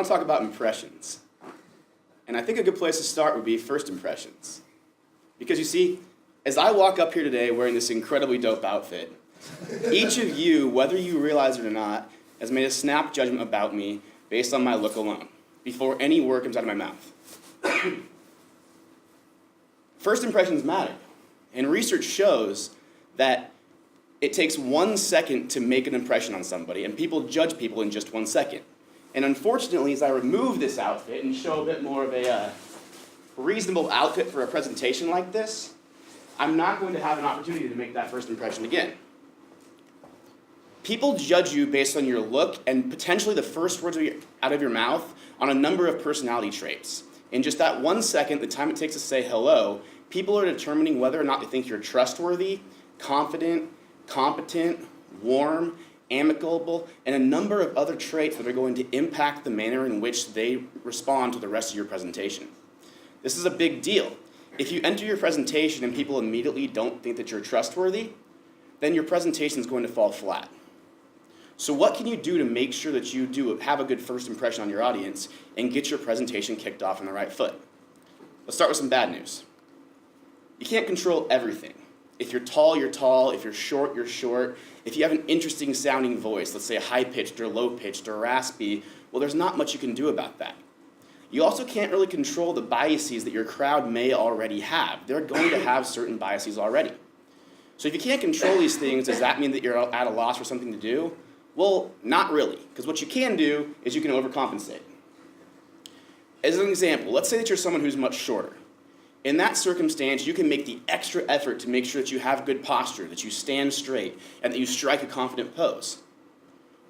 want to talk about impressions. And I think a good place to start would be first impressions. Because you see, as I walk up here today wearing this incredibly dope outfit, each of you, whether you realize it or not, has made a snap judgment about me based on my look alone, before any word comes out of my mouth. First impressions matter, and research shows that it takes 1 second to make an impression on somebody, and people judge people in just 1 second. And unfortunately, as I remove this outfit and show a bit more of a reasonable outfit for a presentation like this, I'm not going to have an opportunity to make that first impression again. People judge you based on your look and potentially the first words out of your mouth on a number of personality traits. In just that 1 second, the time it takes to say hello, people are determining whether or not they think you're trustworthy, confident, competent, warm, amicable, and a number of other traits that are going to impact the manner in which they respond to the rest of your presentation. This is a big deal. If you enter your presentation and people immediately don't think that you're trustworthy, then your presentation is going to fall flat. So what can you do to make sure that you have a good first impression on your audience and get your presentation kicked off on the right foot? Let's start with some bad news. You can't control everything. If you're tall, you're tall. If you're short, you're short. If you have an interesting sounding voice, let's say high-pitched or low-pitched or raspy, well, there's not much you can do about that. You also can't really control the biases that your crowd may already have. They're going to have certain biases already. So if you can't control these things, does that mean that you're at a loss for something to do? Well, not really, because what you can do is you can overcompensate. As an example, let's say that you're someone who's much shorter. In that circumstance, you can make the extra effort to make sure that you have good posture, that you stand straight, and that you strike a confident pose.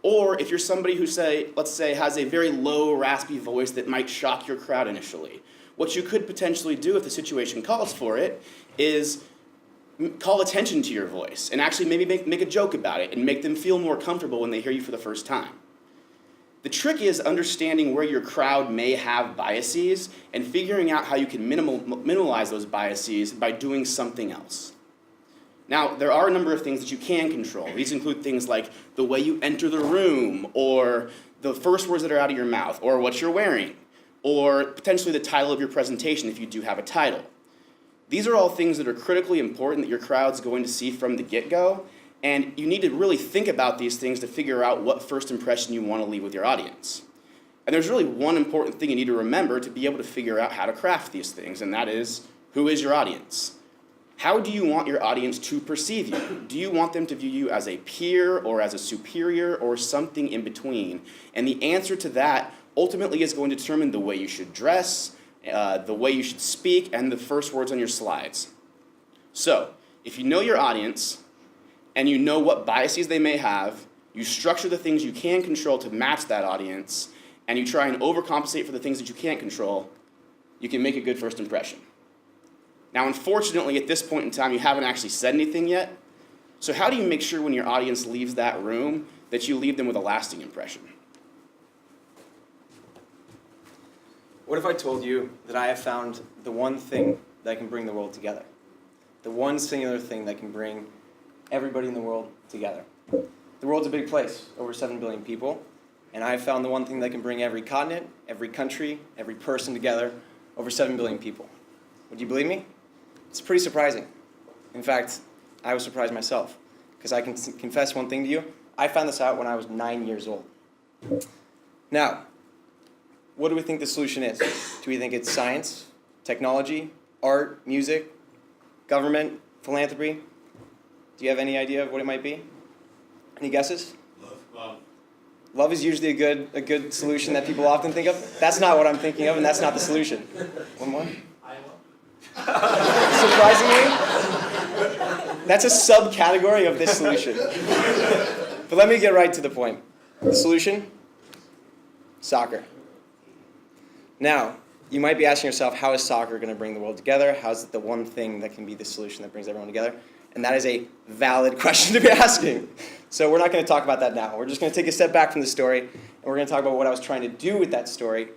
Or if you're somebody who, let's say, has a very low, raspy voice that might shock your crowd initially, what you could potentially do if the situation calls for it is call attention to your voice and actually maybe make a joke about it and make them feel more comfortable when they hear you for the first time. The trick is understanding where your crowd may have biases and figuring out how you can minimize those biases by doing something else. Now, there are a number of things that you can control. These include things like the way you enter the room, or the first words that are out of your mouth, or what you're wearing, or potentially the title of your presentation if you do have a title. These are all things that are critically important that your crowd's going to see from the get-go, and you need to really think about these things to figure out what first impression you want to leave with your audience. And there's really one important thing you need to remember to be able to figure out how to craft these things, and that is, who is your audience? How do you want your audience to perceive you? Do you want them to view you as a peer or as a superior or something in between? And the answer to that ultimately is going to determine the way you should dress, the way you should speak, and the first words on your slides. So, if you know your audience, and you know what biases they may have, you structure the things you can control to match that audience, and you try and overcompensate for the things that you can't control, you can make a good first impression. Now, unfortunately, at this point in time, you haven't actually said anything yet, so how do you make sure when your audience leaves that room that you leave them with a lasting impression? What if I told you that I have found the one thing that can bring the world together? The one singular thing that can bring everybody in the world together. The world's a big place, over 7 billion people, and I have found the one thing that can bring every continent, every country, every person together, over 7 billion people. Would you believe me? It's pretty surprising. In fact, I was surprised myself, because I can confess one thing to you. I found this out when I was 9 years old. Now, what do we think the solution is? Do we think it's science, technology, art, music, government, philanthropy? Do you have any idea of what it might be? Any guesses? Love. Love is usually a good solution that people often think of. That's not what I'm thinking of, and that's not the solution. One more? Surprisingly, that's a subcategory of this solution. But let me get right to the point. The solution? Soccer. Now, you might be asking yourself, how is soccer going to bring the world together? How is it the one thing that can be the solution that brings everyone together? And that is a valid question to be asking. So we're not going to talk about that now. We're just going to take a step back from the story, and we're going to talk about what I was trying to do with that story,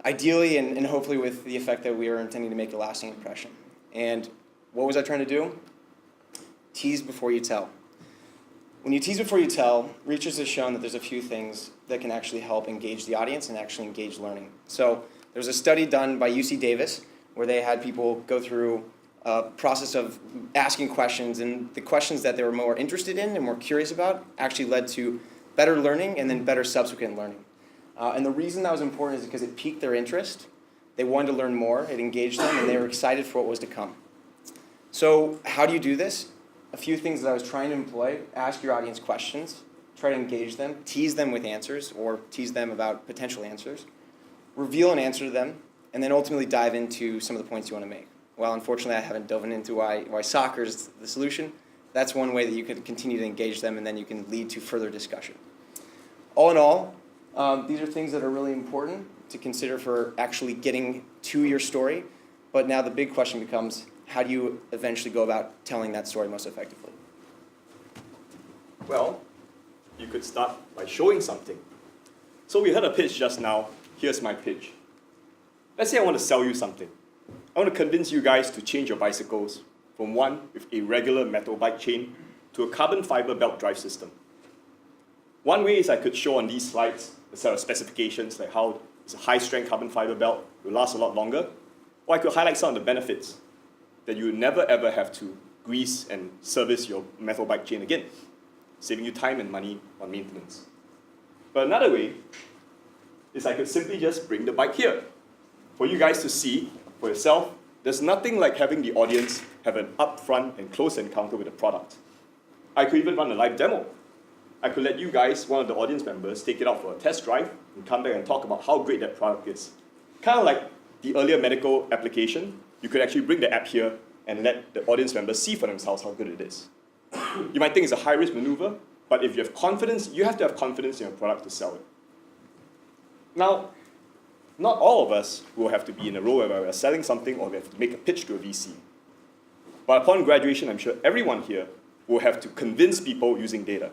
ideally and hopefully with the effect that we are intending to make a lasting impression. And what was I trying to do? Tease before you tell. When you tease before you tell, research has shown that there's a few things that can actually help engage the audience and actually engage learning. So there's a study done by UC Davis where they had people go through a process of asking questions, and the questions that they were more interested in and more curious about actually led to better learning and then better subsequent learning. And the reason that was important is because it piqued their interest. They wanted to learn more, it engaged them, and they were excited for what was to come. So how do you do this? A few things that I was trying to employ: ask your audience questions, try to engage them, tease them with answers or tease them about potential answers, reveal an answer to them, and then ultimately dive into some of the points you want to make. Well, unfortunately, I haven't dove into why soccer is the solution. That's one way that you could continue to engage them, and then you can lead to further discussion. All in all, these are things that are really important to consider for actually getting to your story. But now the big question becomes, how do you eventually go about telling that story most effectively? Well, you could start by showing something. So we heard a pitch just now. Here's my pitch. Let's say I want to sell you something. I want to convince you guys to change your bicycles from one with a regular metal bike chain to a carbon fiber belt drive system. One way is I could show on these slides a set of specifications, like how it's a high-strength carbon fiber belt, will last a lot longer. Or I could highlight some of the benefits, that you would never ever have to grease and service your metal bike chain again, saving you time and money on maintenance. But another way is I could simply just bring the bike here for you guys to see for yourself. There's nothing like having the audience have an upfront and close encounter with the product. I could even run a live demo. I could let you guys, one of the audience members, take it out for a test drive and come back and talk about how great that product is. Kind of like the earlier medical application, you could actually bring the app here and let the audience members see for themselves how good it is. You might think it's a high-risk maneuver, but if you have confidence, you have to have confidence in your product to sell it. Now, not all of us will have to be in a role where we're selling something or we have to make a pitch to a VC. But upon graduation, I'm sure everyone here will have to convince people using data.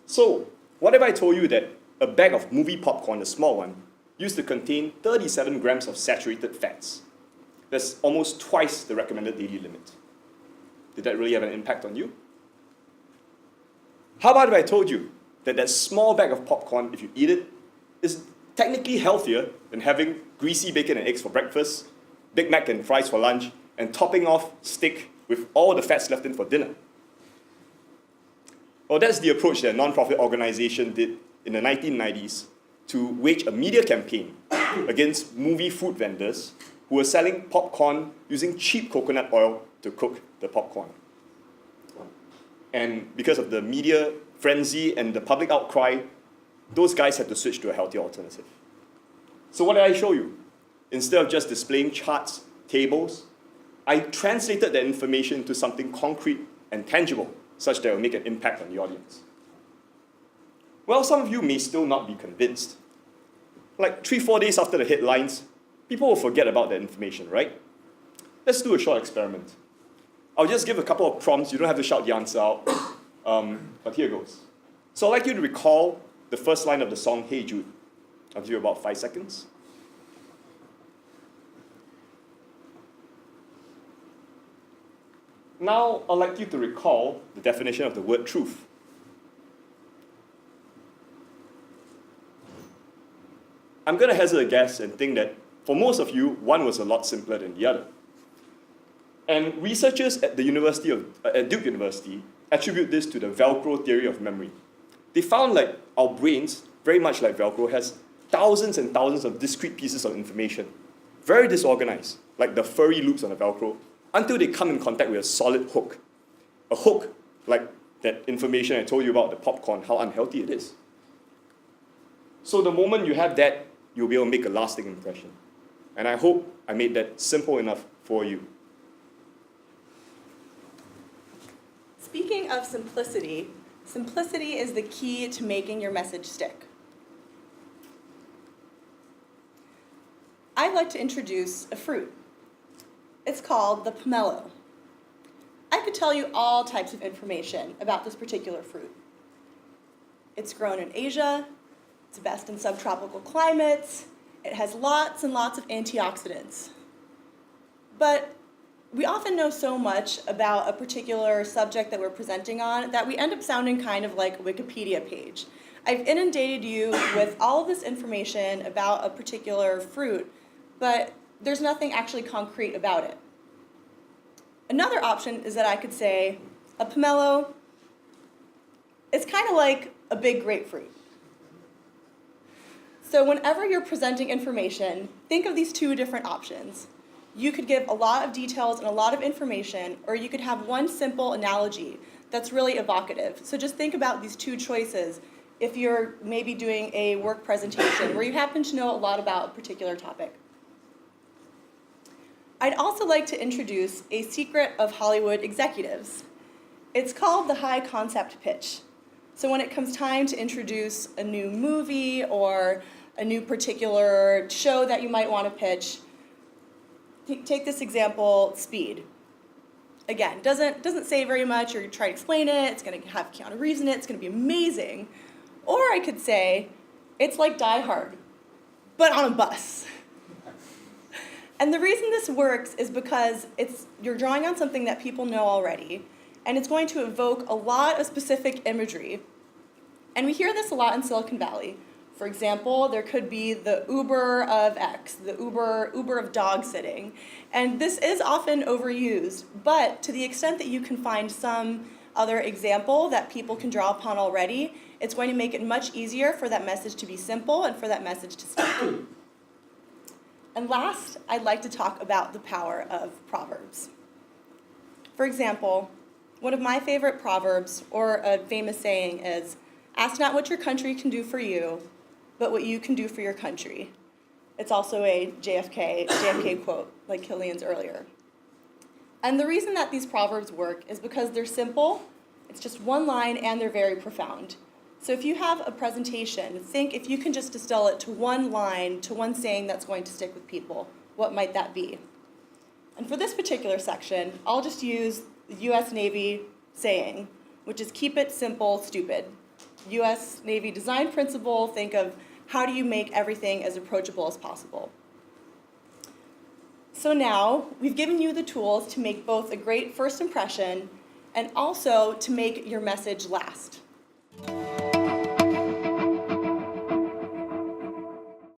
So, what if I told you that a bag of movie popcorn, the small one, used to contain 37 grams of saturated fats? That's almost twice the recommended daily limit. Did that really have an impact on you? How about if I told you that that small bag of popcorn, if you eat it, is technically healthier than having greasy bacon and eggs for breakfast, Big Mac and fries for lunch, and topping off steak with all the fats left in for dinner? Well, that's the approach that a non-profit organization did in the 1990s to wage a media campaign against movie food vendors who were selling popcorn using cheap coconut oil to cook the popcorn. And because of the media frenzy and the public outcry, those guys had to switch to a healthier alternative. So what did I show you? Instead of just displaying charts, tables, I translated that information into something concrete and tangible, such that it will make an impact on the audience. Well, some of you may still not be convinced. Like 3-4 days after the headlines, people will forget about that information, right? Let's do a short experiment. I'll just give a couple of prompts. You don't have to shout the answer out. But here goes. So I'd like you to recall the first line of the song, Hey Jude. I'll give you about 5 seconds. Now, I'd like you to recall the definition of the word truth. I'm going to hazard a guess and think that for most of you, one was a lot simpler than the other. And researchers at at Duke University attribute this to the Velcro theory of memory. They found that our brains, very much like Velcro, has thousands and thousands of discrete pieces of information, very disorganized, like the furry loops on a Velcro, until they come in contact with a solid hook. A hook like that information I told you about the popcorn, how unhealthy it is. So the moment you have that, you'll be able to make a lasting impression. And I hope I made that simple enough for you. Speaking of simplicity, simplicity is the key to making your message stick. I'd like to introduce a fruit. It's called the pomelo. I could tell you all types of information about this particular fruit. It's grown in Asia, it's best in subtropical climates, it has lots and lots of antioxidants. But we often know so much about a particular subject that we're presenting on that we end up sounding kind of like a Wikipedia page. I've inundated you with all of this information about a particular fruit, but there's nothing actually concrete about it. Another option is that I could say a pomelo, it's kind of like a big grapefruit. So whenever you're presenting information, think of these two different options. You could give a lot of details and a lot of information, or you could have one simple analogy that's really evocative. So just think about these two choices if you're maybe doing a work presentation where you happen to know a lot about a particular topic. I'd also like to introduce a secret of Hollywood executives. It's called the high concept pitch. So when it comes time to introduce a new movie or a new particular show that you might want to pitch, take this example, Speed. Again, doesn't say very much, or you try to explain it, it's going to have Keanu Reeves in it, it's going to be amazing. Or I could say, it's like Die Hard, but on a bus. And the reason this works is because you're drawing on something that people know already, and it's going to evoke a lot of specific imagery. And we hear this a lot in Silicon Valley. For example, there could be the Uber of X, the Uber of dog sitting. And this is often overused, but to the extent that you can find some other example that people can draw upon already, it's going to make it much easier for that message to be simple and for that message to stick. And last, I'd like to talk about the power of proverbs. For example, one of my favorite proverbs, or a famous saying, is, "Ask not what your country can do for you, but what you can do for your country." It's also a JFK quote, like Killian's earlier. And the reason that these proverbs work is because they're simple, it's just one line, and they're very profound. So if you have a presentation, think if you can just distill it to one line, to one saying that's going to stick with people, what might that be? And for this particular section, I'll just use the US Navy saying, which is keep it simple, stupid. US Navy design principle, think of how do you make everything as approachable as possible. So now, we've given you the tools to make both a great first impression and also to make your message last.